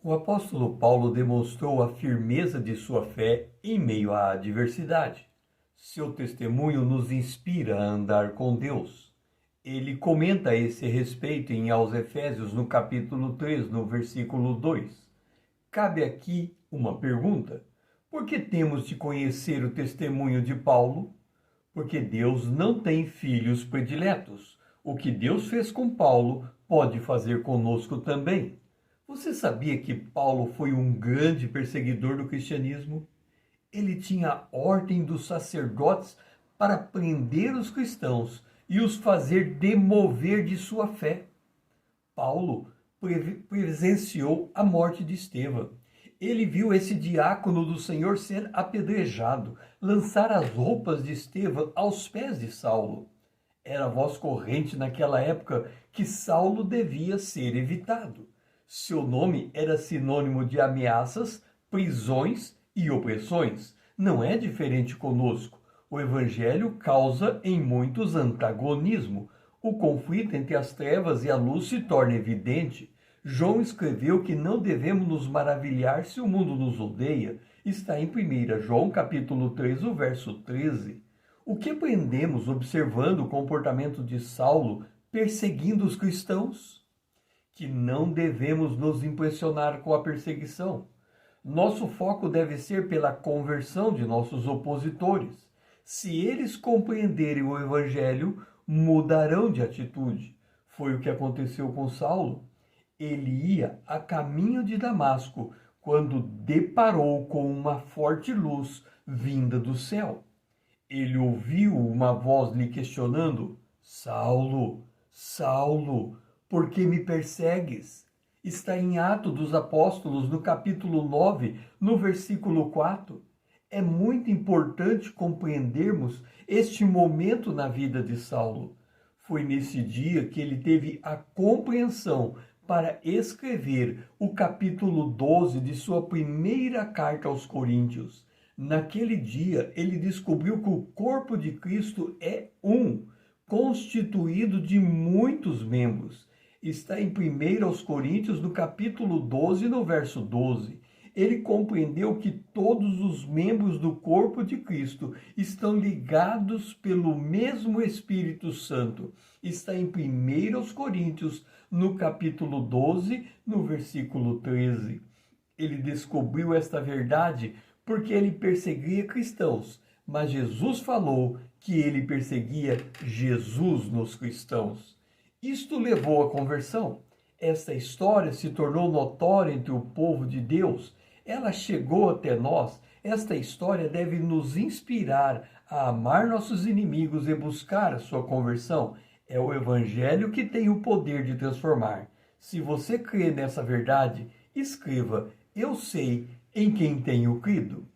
O apóstolo Paulo demonstrou a firmeza de sua fé em meio à adversidade. Seu testemunho nos inspira a andar com Deus. Ele comenta a esse respeito aos Efésios, no capítulo 3, no versículo 2. Cabe aqui uma pergunta: por que temos de conhecer o testemunho de Paulo? Porque Deus não tem filhos prediletos. O que Deus fez com Paulo pode fazer conosco também. Você sabia que Paulo foi um grande perseguidor do cristianismo? Ele tinha a ordem dos sacerdotes para prender os cristãos e os fazer demover de sua fé. Paulo presenciou a morte de Estevão. Ele viu esse diácono do Senhor ser apedrejado, lançar as roupas de Estevão aos pés de Saulo. Era voz corrente naquela época que Saulo devia ser evitado. Seu nome era sinônimo de ameaças, prisões e opressões. Não é diferente conosco. O Evangelho causa em muitos antagonismo. O conflito entre as trevas e a luz se torna evidente. João escreveu que não devemos nos maravilhar se o mundo nos odeia. Está em 1 João capítulo 3, o verso 13. O que aprendemos observando o comportamento de Saulo perseguindo os cristãos? Que não devemos nos impressionar com a perseguição. Nosso foco deve ser pela conversão de nossos opositores. Se eles compreenderem o Evangelho, mudarão de atitude. Foi o que aconteceu com Saulo. Ele ia a caminho de Damasco quando deparou com uma forte luz vinda do céu. Ele ouviu uma voz lhe questionando: Saulo, Saulo, por que me persegues? Está em Atos dos Apóstolos, no capítulo 9, no versículo 4. É muito importante compreendermos este momento na vida de Saulo. Foi nesse dia que ele teve a compreensão para escrever o capítulo 12 de sua primeira carta aos Coríntios. Naquele dia, ele descobriu que o corpo de Cristo é constituído de muitos membros. Está em 1 Coríntios, no capítulo 12, no verso 12. Ele compreendeu que todos os membros do corpo de Cristo estão ligados pelo mesmo Espírito Santo. Está em 1 Coríntios, no capítulo 12, no versículo 13. Ele descobriu esta verdade porque ele perseguia cristãos, mas Jesus falou que ele perseguia Jesus nos cristãos. Isto levou à conversão. Esta história se tornou notória entre o povo de Deus. Ela chegou até nós. Esta história deve nos inspirar a amar nossos inimigos e buscar a sua conversão. É o Evangelho que tem o poder de transformar. Se você crê nessa verdade, escreva: eu sei em quem tenho crido.